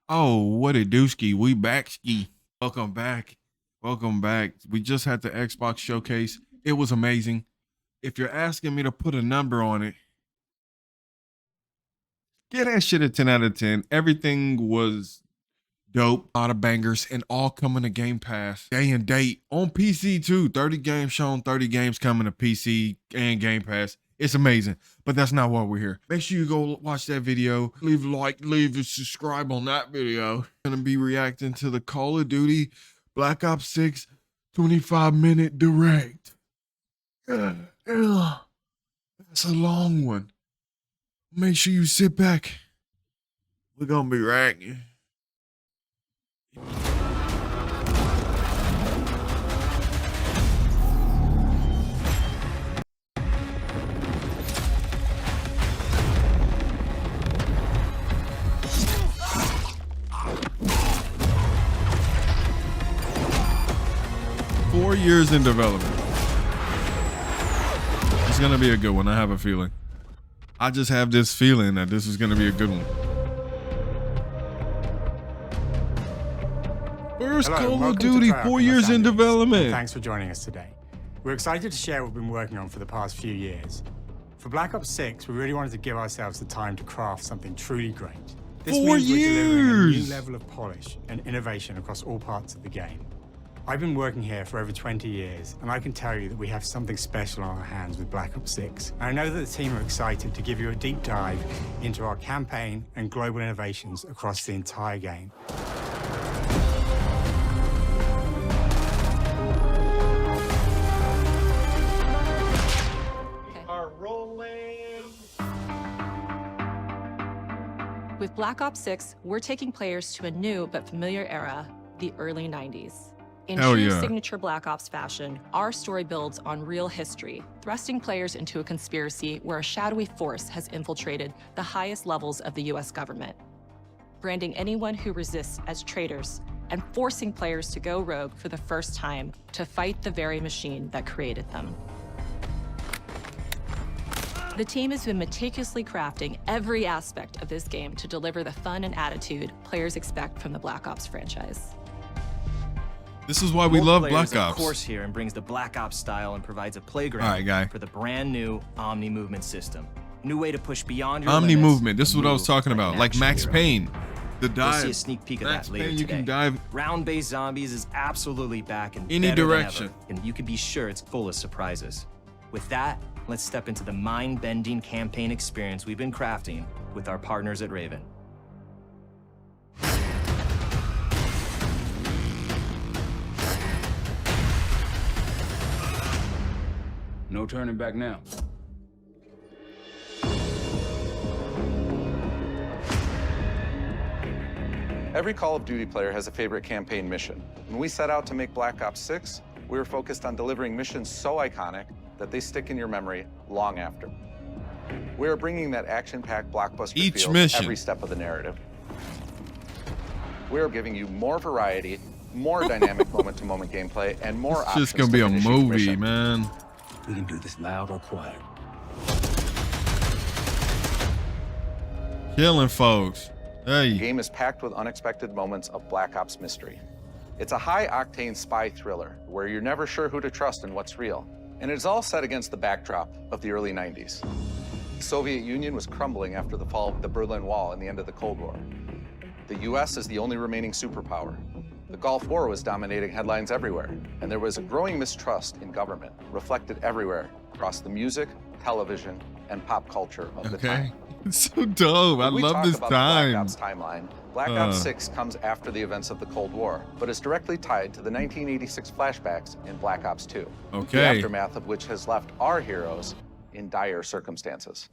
Oh, what a dooski. We back ski. Welcome back. Welcome back. We just had the Xbox showcase. It was amazing. If you're asking me to put a number on it, get that shit a 10 out of 10. Everything was dope. A lot of bangers and all coming to Game Pass day and date on PC too. 30 games shown, 30 games coming to PC and Game Pass. It's amazing, but that's not why we're here. Make sure you go watch that video. Leave a like, leave a subscribe on that video. Gonna be reacting to the Call of Duty Black Ops 6 25-minute direct. That's a long one. Make sure you sit back. We're gonna be reacting. 4 years in development. It's gonna be a good one. I have a feeling. I just have this feeling that this is gonna be a good one. First Call of Duty, 4 years in development. Thanks for joining us today. We're excited to share what we've been working on for the past few years. For Black Ops 6, we really wanted to give ourselves the time to craft something truly great. This 4 means we're delivering a years. new level of polish and innovation across all parts of the game. I've been working here for over 20 years, and I can tell you that we have something special on our hands with Black Ops 6. And I know that the team are excited to give you a deep dive into our campaign and global innovations across the entire game. With Black Ops 6, we're taking players to a new but familiar era, the early 90s. In Hell true yeah. signature Black Ops fashion, our story builds on real history, thrusting players into a conspiracy where a shadowy force has infiltrated the highest levels of the US government, branding anyone who resists as traitors and forcing players to go rogue for the first time to fight the very machine that created them. The team has been meticulously crafting every aspect of this game to deliver the fun and attitude players expect from the Black Ops franchise. This is why we love Black Of Ops. course here and brings the Black Ops style and provides a playground All right, guy. for the brand new Omni movement system. New way to push beyond your Omni limits movement. This is and what I was move talking like about. an Like action Max hero. Payne. The You'll dive. see a sneak peek of Max that later Payne, you today. can dive Round-based zombies is absolutely back and Any better than direction. ever, and you can be sure it's full of surprises. With that, let's step into the mind-bending campaign experience we've been crafting with our partners at Raven. No turning back now. Every Call of Duty player has a favorite campaign mission. When we set out to make Black Ops 6, we were focused on delivering missions so iconic that they stick in your memory long after. We are bringing that action-packed blockbuster Each feel mission. to every step of the narrative. We are giving you more variety, more dynamic moment-to-moment gameplay, and more It's options just gonna to be a finish each movie, mission. man. We can do this loud or quiet. Killing folks. The Hey. game is packed with unexpected moments of Black Ops mystery. It's a high-octane spy thriller where you're never sure who to trust and what's real. And it's all set against the backdrop of the early 90s. The Soviet Union was crumbling after the fall of the Berlin Wall and the end of the Cold War. The US is the only remaining superpower. The Gulf War was dominating headlines everywhere, and there was a growing mistrust in government, reflected everywhere across the music, television, and pop culture of the Okay. time. It's so dope. I When we love talk this about the Black time. Ops timeline, Black Ops 6 comes after the events of the Cold War, but is directly tied to the 1986 flashbacks in Black Ops 2. The Okay. aftermath of which has left our heroes in dire circumstances.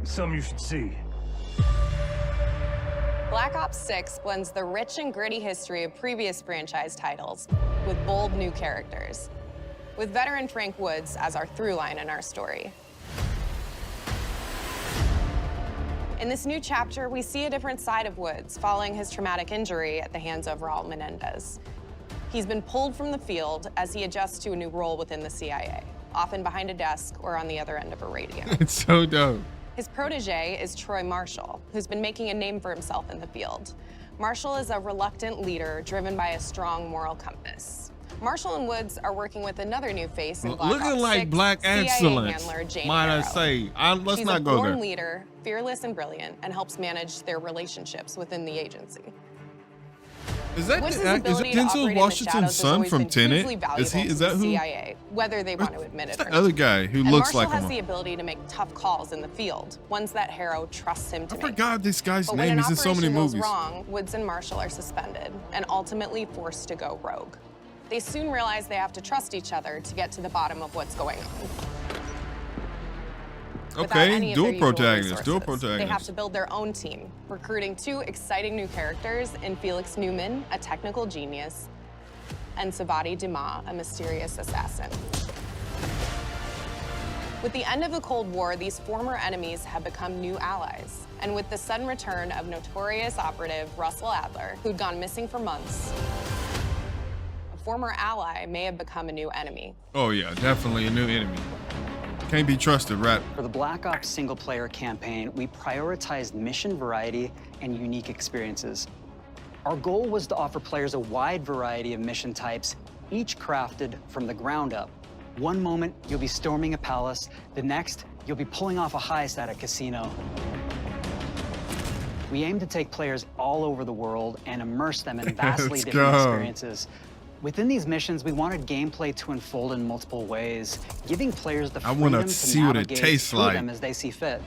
Something you should see. Black Ops 6 blends the rich and gritty history of previous franchise titles with bold new characters, with veteran Frank Woods as our through line in our story. In this new chapter, we see a different side of Woods following his traumatic injury at the hands of Raul Menendez. He's been pulled from the field as he adjusts to a new role within the CIA, often behind a desk or on the other end of a radio. It's so dope. His protege is Troy Marshall, who's been making a name for himself in the field. Marshall is a reluctant leader driven by a strong moral compass. Marshall and Woods are working with another new face in Black Looking Ops like 6, black CIA excellence, handler Jane might I Harrow. say. Let's She's not a go born there. leader, fearless and brilliant, and helps manage their relationships within the agency. Is that Woods' is ability to Denzel operate in the Washington's shadows has son always from been hugely Tenet? valuable Is to that the who? CIA, whether they want to admit it The or other not. guy who And looks Marshall like has him. the ability to make tough calls in the field, ones that Harrow trusts him to I make. forgot this guy's But when name. an He's in so many operation goes movies. wrong, Woods and Marshall are suspended and ultimately forced to go rogue. They soon realize they have to trust each other to get to the bottom of what's going on. Without any Okay, of dual their usual protagonist, dual resources. They have protagonist. to build their own team, recruiting two exciting new characters in Felix Newman, a technical genius, and Savati Dumas, a mysterious assassin. With the end of the Cold War, these former enemies have become new allies. And with the sudden return of notorious operative Russell Adler, who'd gone missing for months, a former ally may have become a new enemy. Oh yeah, definitely a new enemy. Can't be trusted, right? For the Black Ops single-player campaign, we prioritized mission variety and unique experiences. Our goal was to offer players a wide variety of mission types, each crafted from the ground up. One moment, you'll be storming a palace. The next, you'll be pulling off a heist at a casino. We aim to take players all over the world and immerse them in vastly Let's different go. experiences. Within these missions, we wanted gameplay to unfold in multiple ways, giving players the I wanna freedom to see what it navigate tastes through like. them as they see fit.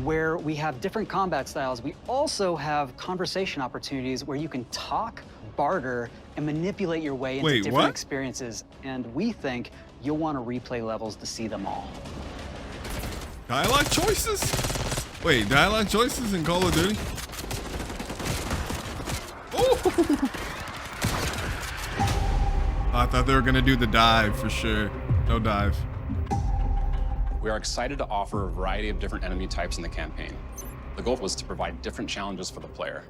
Where we have different combat styles, we also have conversation opportunities where you can talk, barter, and manipulate your way into Wait, different what? experiences. And we think you'll want to replay levels to see them all. Dialogue choices? Wait, dialogue choices in Call of Duty? Oh! I thought they were gonna do the dive for sure. No dive. We are excited to offer a variety of different enemy types in the campaign. The goal was to provide different challenges for the player.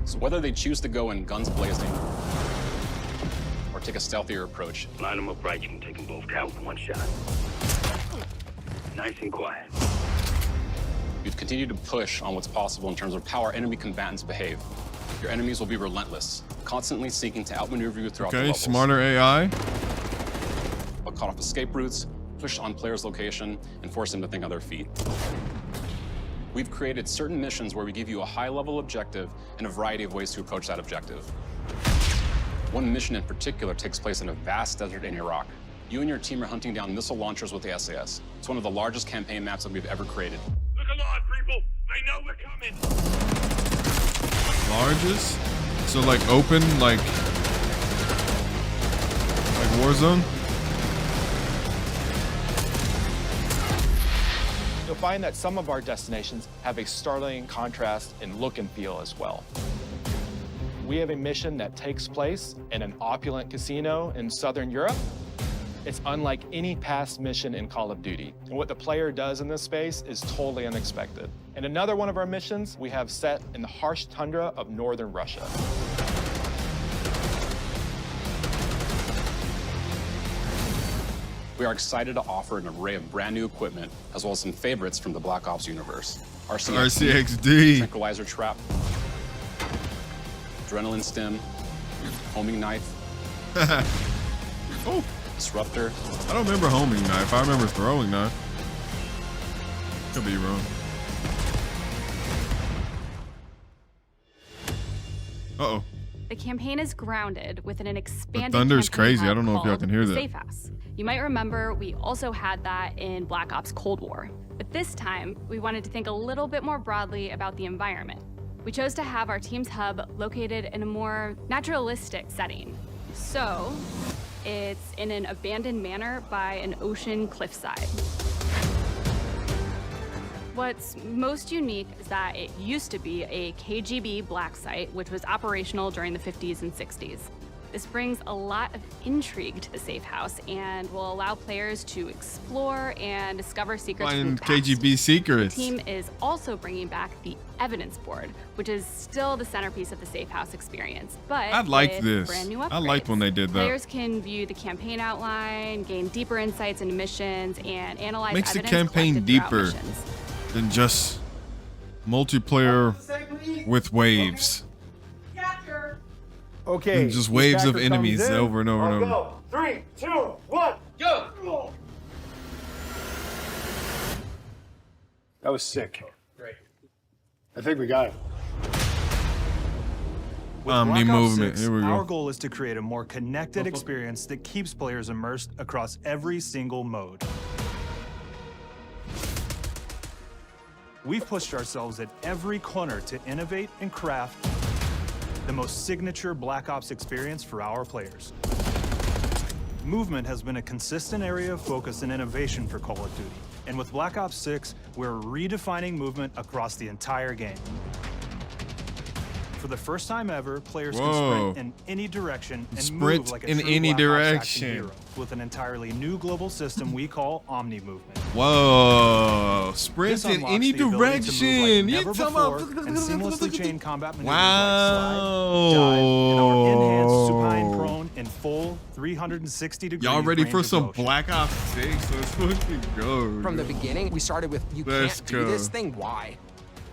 So whether they choose to go in guns blazing or take a stealthier approach, Line them up right, you can take them both down with one shot. Nice and quiet. we've continued to push on what's possible in terms of how our enemy combatants behave. Your enemies will be relentless, constantly seeking to outmaneuver you throughout the Okay, levels. smarter AI. But cut off escape routes, push on players' location, and force them to think on their feet. We've created certain missions where we give you a high-level objective and a variety of ways to approach that objective. One mission in particular takes place in a vast desert in Iraq. You and your team are hunting down missile launchers with the SAS. It's one of the largest campaign maps that we've ever created. Look alive, people! They know we're coming! Largest? So like open, like Warzone? You'll find that some of our destinations have a startling contrast in look and feel as well. We have a mission that takes place in an opulent casino in Southern Europe. It's unlike any past mission in Call of Duty. And what the player does in this space is totally unexpected. And another one of our missions we have set in the harsh tundra of northern Russia. We are excited to offer an array of brand new equipment, as well as some favorites from the Black Ops universe. RCXD. Tranquilizer trap, adrenaline stem, homing knife, Oh, disruptor, I don't remember homing knife. I remember throwing knife. Could be wrong. Uh-oh. The campaign is grounded within an expanded thunder's campaign crazy. I hub don't know if y'all called can hear the that. Safe House. You might remember we also had that in Black Ops Cold War. But this time, we wanted to think a little bit more broadly about the environment. We chose to have our team's hub located in a more naturalistic setting. So, it's in an abandoned manor by an ocean cliffside. What's most unique is that it used to be a KGB black site, which was operational during the 50s and 60s. This brings a lot of intrigue to the Safe House and will allow players to explore and discover secrets from Finding the past. KGB secrets. The team is also bringing back the evidence board, which is still the centerpiece of the Safe House experience. But I like with this. brand new I like upgrades. when they did that. Players can view the campaign outline, gain deeper insights into missions, and analyze Makes the evidence campaign collected throughout deeper missions. than just multiplayer with waves. Okay. And just waves of attacker comes enemies in. over and over and I'll over. go. 3, 2, 1, go! That was sick. Great. I think we got it. With Omni Black Ops movement. 6, Here we go. Our goal is to create a more connected experience that keeps players immersed across every single mode. We've pushed ourselves at every corner to innovate and craft the most signature Black Ops experience for our players. Movement has been a consistent area of focus and innovation for Call of Duty. And with Black Ops 6, we're redefining movement across the entire game. For the first time ever, players can Whoa. sprint in any direction and Sprint move like a in true any Black Ops action direction. hero with an entirely new global system we call Omni Movement. Whoa. This Sprint in unlocks any the ability to move direction. like You never talking before about and seamlessly chain combat maneuvers wow. like slide, dive, and our enhanced supine prone in full 360-degree Y'all ready range for of some motion. Black Ops 6? Let's fucking go. From the beginning, we started with, you Let's can't do go. this thing, why?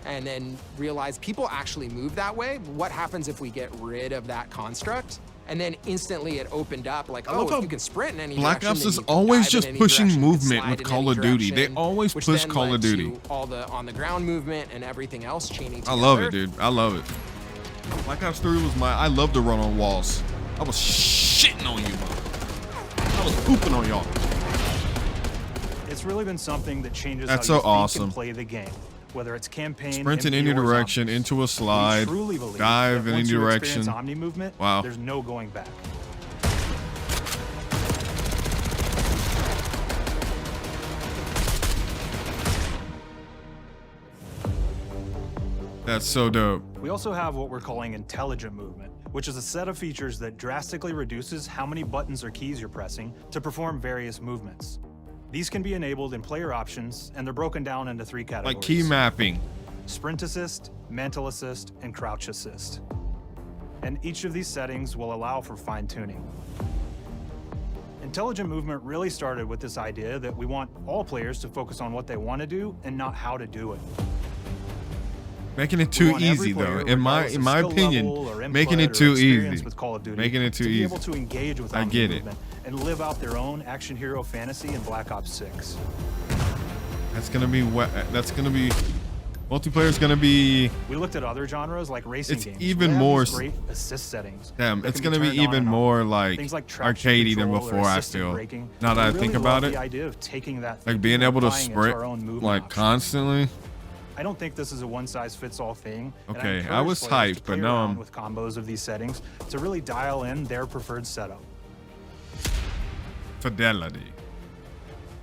And then realized people actually move that way. What happens if we get rid of that construct? And then instantly it opened up like, I love oh, how if you can sprint in any Black direction, Ops then is you can always dive in just any pushing direction, you can movement slide with in Call any of Duty. They direction, always which push then Call of led Duty. to all the on-the-ground movement and everything else chaining I together. love it, dude. I love it. Black Ops 3 was I love to run on walls. I was shitting on you, man. I was pooping on y'all. It's really been something that changes That's how you so think awesome. and play the game. Whether it's campaign, Sprint in MP, any or direction, zombies. into a We slide, truly believe dive that in any once you experience direction. Omni movement, Wow. there's no going back. That's so dope. We also have what we're calling intelligent movement, which is a set of features that drastically reduces how many buttons or keys you're pressing to perform various movements. These can be enabled in player options, and they're broken down into 3 categories. Like key mapping. Sprint assist, mantle assist, and crouch assist. And each of these settings will allow for fine-tuning. Intelligent movement really started with this idea that we want all players to focus on what they want to do and not how to do it. Making it We too want every easy though. player, In my regardless of skill opinion, level or making input it too or experience easy. with Call of Duty, Making it too to be easy. able to engage with I Omni get it. movement and live out their own action hero fantasy in Black Ops 6. That's gonna be what. That's gonna be. Multiplayer's gonna be. We looked at other genres like racing It's games. even where they have more these great assist settings. Damn, that it's can gonna be turned on even and off. more like Things like traction arcadey than control or before. I assisted feel. braking. Now that I We really think about love it, the idea of taking that like thinking being and able to applying it to sprint our own movement like options. constantly. I don't think this is a one-size-fits-all thing. and Okay, I encourage was players to hyped, but play now around I'm- with combos of these settings to really dial in their preferred setup. Fidelity.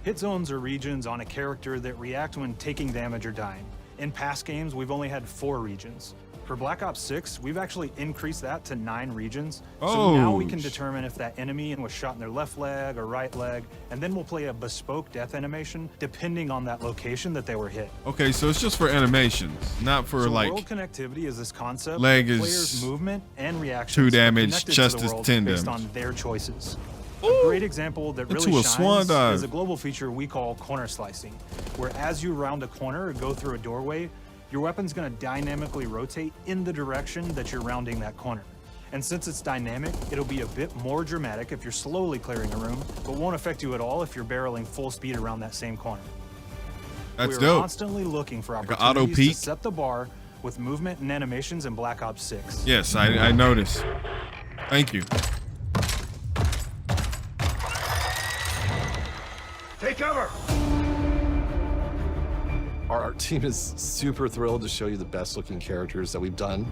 Hit zones are regions on a character that react when taking damage or dying. In past games, we've only had 4 regions. For Black Ops 6, we've actually increased that to 9 regions. So now we can determine if that enemy was shot in their left leg or right leg, and then we'll play a bespoke death animation depending on that location that they were hit. Okay, so it's just for animations, not for So like world connectivity is this concept leg that is players' movement and reactions 2 are damage, connected chest to the is world 10 based damage. on their choices. A great example that Into really a swan shines dive. is a global feature we call corner slicing, where as you round a corner or go through a doorway, your weapon's going to dynamically rotate in the direction that you're rounding that corner. And since it's dynamic, it'll be a bit more dramatic if you're slowly clearing a room, but won't affect you at all if you're barreling full speed around that same corner. That's We're dope. constantly looking for Like an auto opportunities peek. to set the bar with movement and animations in Black Ops 6. Yes, I noticed. Thank you. Take cover! Our team is super thrilled to show you the best looking characters that we've done.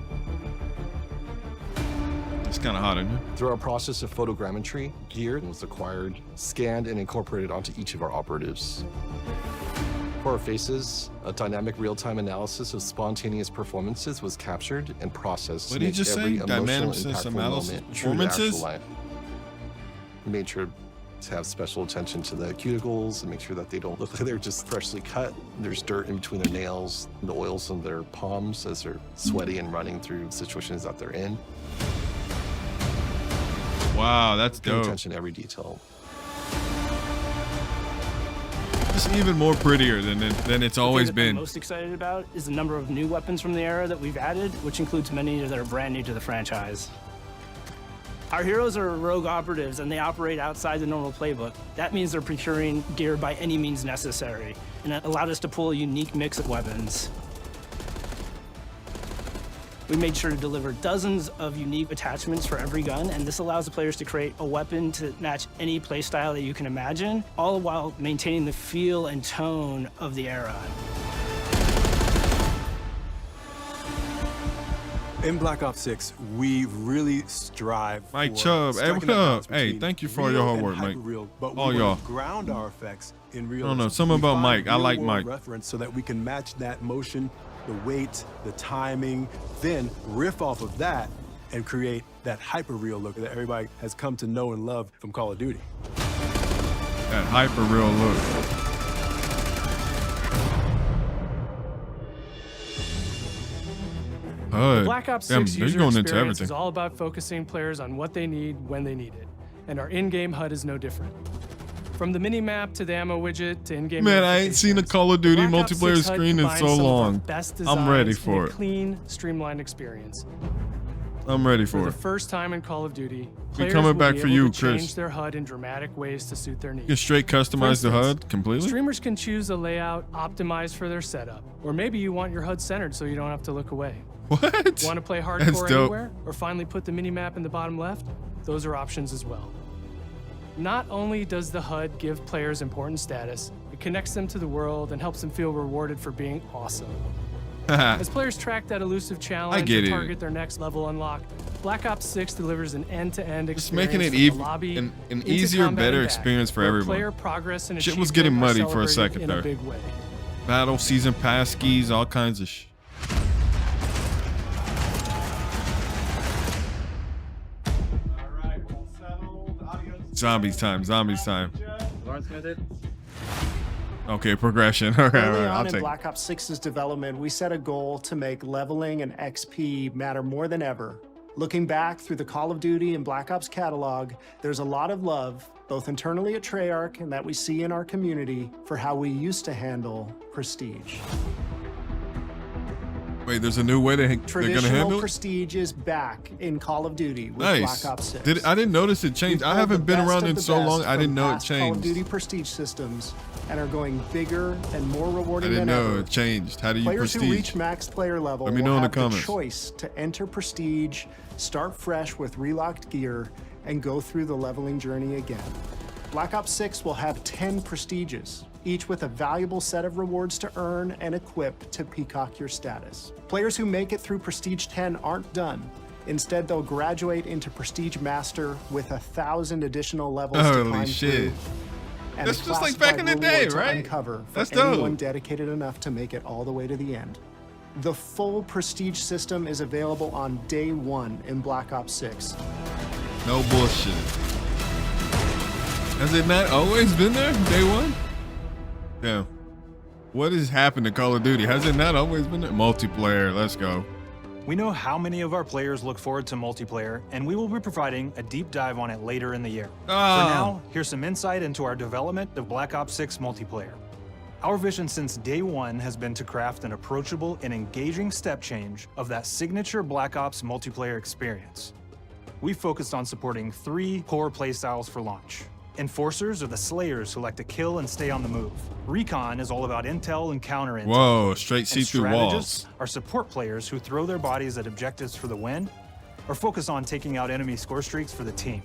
It's kind of hot in here. Through our process of photogrammetry, gear was acquired, scanned, and incorporated onto each of our operatives. For our faces, a dynamic real-time analysis of spontaneous performances was captured and processed What to did you make just every say? emotional, Dynamic impactful analysis moment true to actual performances? life. We made sure to have special attention to the cuticles and make sure that they don't look like they're just freshly cut. There's dirt in between their nails, the oils on their palms as they're sweaty and running through situations that they're in. Wow, that's Pay dope. attention to every detail. It's even more prettier than it's always The thing that I'm been. most excited about is the number of new weapons from the era that we've added, which includes many that are brand new to the franchise. Our heroes are rogue operatives, and they operate outside the normal playbook. That means they're procuring gear by any means necessary, and it allowed us to pull a unique mix of weapons. We made sure to deliver dozens of unique attachments for every gun, and this allows the players to create a weapon to match any playstyle that you can imagine, all while maintaining the feel and tone of the era. In Black Ops 6, we really strive Mike for Chubb, hey, striking what that balance up? Hey, between thank you for real your hard and work, Mike. hyper-real, but All we y'all. wanna ground our effects in real. I don't know, something about Mike. I like Mike. Reference so that we can match that motion, the weight, the timing, then riff off of that and create that hyper-real look that everybody has come to know and love from Call of Duty. That hyper real look. The Black Ops 6 they're user going into experience everything. is all about focusing players on what they need when they need it, and our in-game HUD is no different. From the mini-map to the ammo widget to in-game Man, I ain't seen a Call of Duty Black Ops multiplayer 6 HUD screen in combines so some of our long. best I'm ready designs for in a it. clean, streamlined experience. I'm ready For for the it. first time in Call of Duty, We players coming will back be for able you, to Chris. change their HUD in dramatic ways to suit their needs. You can straight customize the For HUD instance, completely? Streamers can choose a layout optimized for their setup, or maybe you want your HUD centered so you don't have to look away. What? Want to play That's hardcore dope. anywhere, or finally put the mini-map in the bottom left? Those are options as well. Not only does the HUD give players important status, it connects them to the world and helps them feel rewarded for being awesome. As players track that elusive challenge get and it. target their next level unlock, Black Ops 6 delivers an end-to-end experience. Just making it from the even lobby an into easier, combat better and back, experience for where everyone. Player progress and Shit was achievement getting are muddy for a celebrated second in there. a big way. Battle season pass skis, all kinds of shit. Zombies time, zombies time. Okay, progression. All right, all Early right, I'll on in take it. Black Ops 6's development, we set a goal to make leveling and XP matter more than ever. Looking back through the Call of Duty and Black Ops catalog, there's a lot of love, both internally at Treyarch and that we see in our community, for how we used to handle prestige. Wait, there's a new way they're gonna Traditional handle it? prestige is back in Call of Duty with Nice. Black Ops 6. I didn't notice it changed. We I pulled haven't the been best around of in the so long. best I didn't from know it past Call of changed. Duty prestige systems and are going bigger and more I rewarding didn't than know ever. it changed. How do you Players prestige? who reach max player level Let me will know in the have comments. choice to enter prestige, start fresh with relocked gear, and go through the leveling journey again. Black Ops 6 will have 10 prestiges, each with a valuable set of rewards to earn and equip to peacock your status. Players who make it through Prestige 10 aren't done. Instead, they'll graduate into Prestige Master with 1,000 additional levels to Holy climb shit. through. And That's a just like back in the classified day, reward to right? Uncover for That's dope. anyone dedicated enough to make it all the way to the end. The full Prestige system is available on day one in Black Ops 6. No bullshit. Has it not always been there? Day one? Yeah. What has happened to Call of Duty? Has it not always been there? Multiplayer, let's go. We know how many of our players look forward to multiplayer, and we will be providing a deep dive on it later in the year. Oh. For now, here's some insight into our development of Black Ops 6 multiplayer. Our vision since day one has been to craft an approachable and engaging step change of that signature Black Ops multiplayer experience. We focused on supporting 3 core playstyles for launch. Enforcers are the slayers who like to kill and stay on the move. Recon is all about intel and counter intel. Whoa, straight And see-through strategists walls. are support players who throw their bodies at objectives for the win, or focus on taking out enemy score streaks for the team.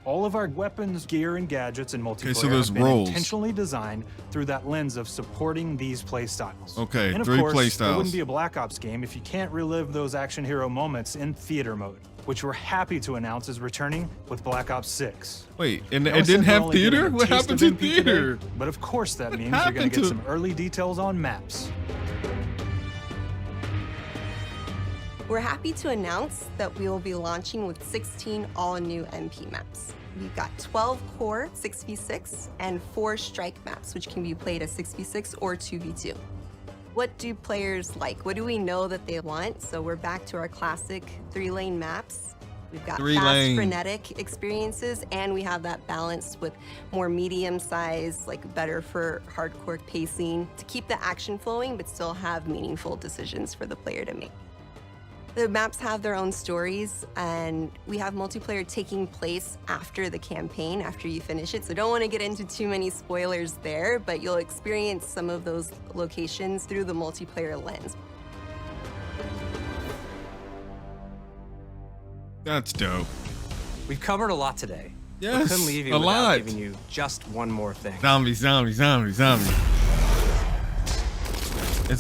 All of our weapons, gear, and gadgets in multiplayer so there's have been roles. intentionally designed through that lens of supporting these playstyles. Okay, and of 3 course, play it styles. wouldn't be a Black Ops game if you can't relive those action hero moments in theater mode, which we're happy to announce is returning with Black Ops 6. Wait, and Noah it said didn't we're have only theater? getting a What taste happened of to MP today, theater? but of course that means you're happened going to get to- some early details on maps. We're happy to announce that we will be launching with 16 all-new MP maps. We've got 12 core 6v6 and 4 strike maps, which can be played as 6v6 or 2v2. What do players like? What do we know that they want? So we're back to our classic 3-lane maps. We've got fast, frenetic experiences, and we have that balance with more medium size, like better for hardcore pacing to keep the action flowing, but still have meaningful decisions for the player to make. The maps have their own stories, and we have multiplayer taking place after the campaign, after you finish it. So don't want to get into too many spoilers there, but you'll experience some of those locations through the multiplayer lens. That's dope. We've covered a lot today. Yes, We couldn't leave you a without lot. giving you just one more thing. Zombie. It's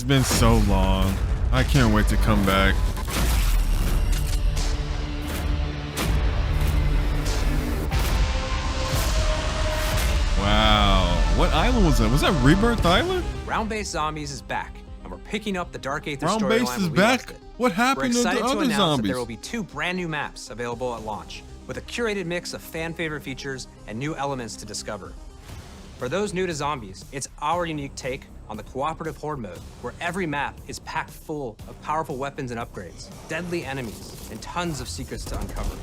been so long. I can't wait to come back. Wow. What island was that? Was that Rebirth Island? Round-based Zombies is back, and we're picking up the Dark Aether Round storyline Base where is we back? left it. What We're happened to the excited to other announce that zombies? there will be 2 brand new maps available at launch, with a curated mix of fan-favorite features and new elements to discover. For those new to Zombies, it's our unique take on the cooperative horde mode, where every map is packed full of powerful weapons and upgrades, deadly enemies, and tons of secrets to uncover.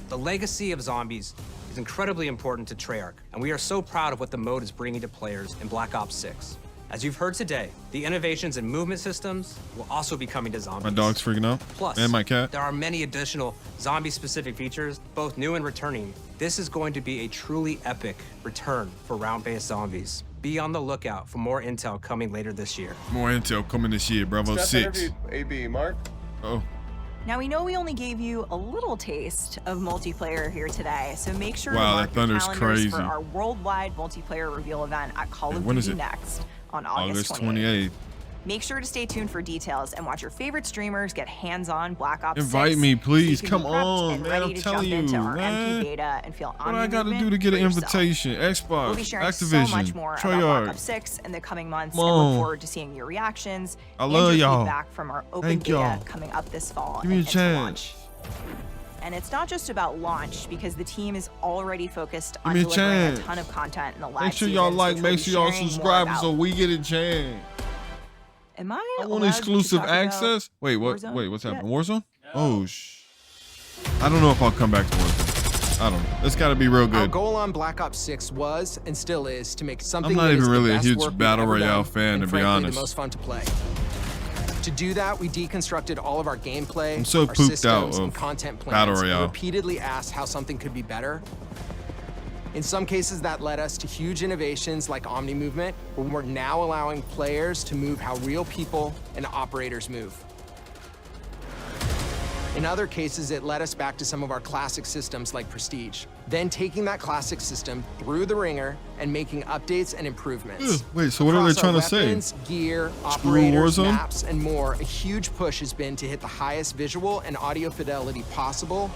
The legacy of Zombies is incredibly important to Treyarch, and we are so proud of what the mode is bringing to players in Black Ops 6. As you've heard today, the innovations in movement systems will also be coming to Zombies. My dog's freaking out. Plus, And my cat. there are many additional zombie-specific features, both new and returning. This is going to be a truly epic return for round-based Zombies. Be on the lookout for more intel coming later this year. More intel coming this year, Bravo 6. AB, Mark. Oh. Now, we know we only gave you a little taste of multiplayer here today, so make sure Wow, to mark that thunder's your calendars for crazy. our worldwide multiplayer reveal event at Call of when is Duty it? Next on August 28th. 28th. Make sure to stay tuned for details and watch your favorite streamers get hands-on Black Ops 6. Invite me, please. So you can Come be prepped on, and man. ready I'm to telling jump into you, our man. MP beta and feel What I gotta do to get an invitation? Xbox, We'll be sharing Activision, so much more about Treyarch. Black Ops 6 in the coming months, Come and on. look forward to seeing your reactions I and love your y'all. feedback from our open Thank beta y'all. coming up this fall. Give me a and into chance. launch. And it's not just about launch, because the team is already focused on Give me a delivering chance. a ton of content in the live Make sure y'all seasons, like, which we'll make be sure y'all sharing more subscribe about. so we get a chance. Am I I want allowed to exclusive talk about access. Wait, what? Warzone? Wait, what's Yeah. happening? Warzone? Oh, I don't know if I'll come back to Warzone. I don't know. It's got to be real Our good. goal on Black Ops 6 was and still is to make something I'm not that is even the really a best huge work we've Battle ever Royale done, fan, and to be frankly, honest. the most fun to play. To do that, we deconstructed all of our gameplay, I'm so our pooped out systems, and of content plans, Battle and Royale. repeatedly asked how something could be better. In some cases, that led us to huge innovations like Omni Movement, where we're now allowing players to move how real people and operators move. In other cases, it led us back to some of our classic systems like Prestige, then taking that classic system through the ringer and making updates and improvements. Wait, so what are they Across our trying to say? weapons, gear, Screw operators, Warzone? maps, and more, a huge push has been to hit the highest visual and audio fidelity possible.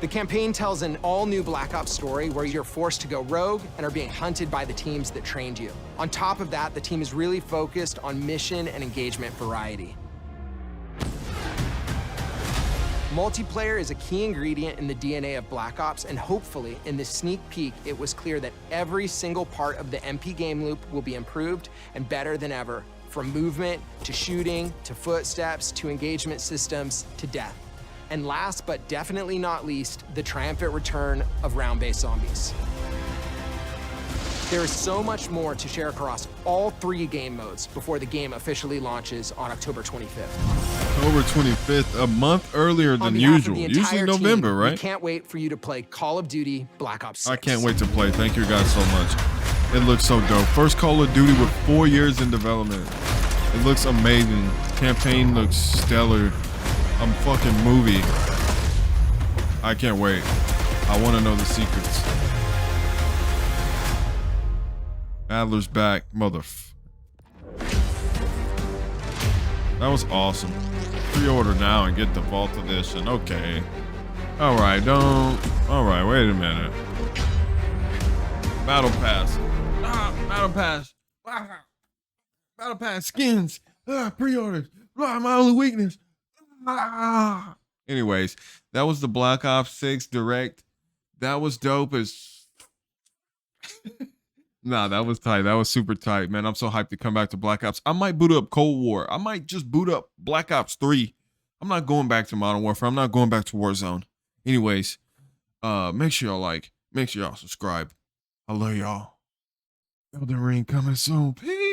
The campaign tells an all-new Black Ops story where you're forced to go rogue and are being hunted by the teams that trained you. On top of that, the team is really focused on mission and engagement variety. Multiplayer is a key ingredient in the DNA of Black Ops, and hopefully, in this sneak peek, it was clear that every single part of the MP game loop will be improved and better than ever, from movement, to shooting, to footsteps, to engagement systems, to death. And last but definitely not least, the triumphant return of round-based zombies. There is so much more to share across all 3 game modes before the game officially launches on October 25th. October 25th, a month earlier On than behalf of usual. the Usually entire November, team, right? We can't wait for you to play Call of Duty Black Ops 6. I can't wait to play. Thank you guys so much. It looks so dope. First Call of Duty with 4 years in development. It looks amazing. Campaign looks stellar. I'm fucking movie. I can't wait. I want to know the secrets. Adler's back, That was awesome. Pre-order now and get the Vault Edition. Okay. All right, all right, wait a minute. Battle Pass. Battle Pass. Battle Pass skins. Pre-orders. My only weakness. Anyways, that was the Black Ops 6 Direct That was dope as nah, that was tight. That was super tight, man. I'm so hyped to come back to Black Ops. I might boot up Cold War. I might just boot up Black Ops 3. I'm not going back to Modern Warfare. I'm not going back to Warzone. Anyways, make sure y'all like, make sure y'all subscribe. I love y'all. Elden Ring coming soon. Peace.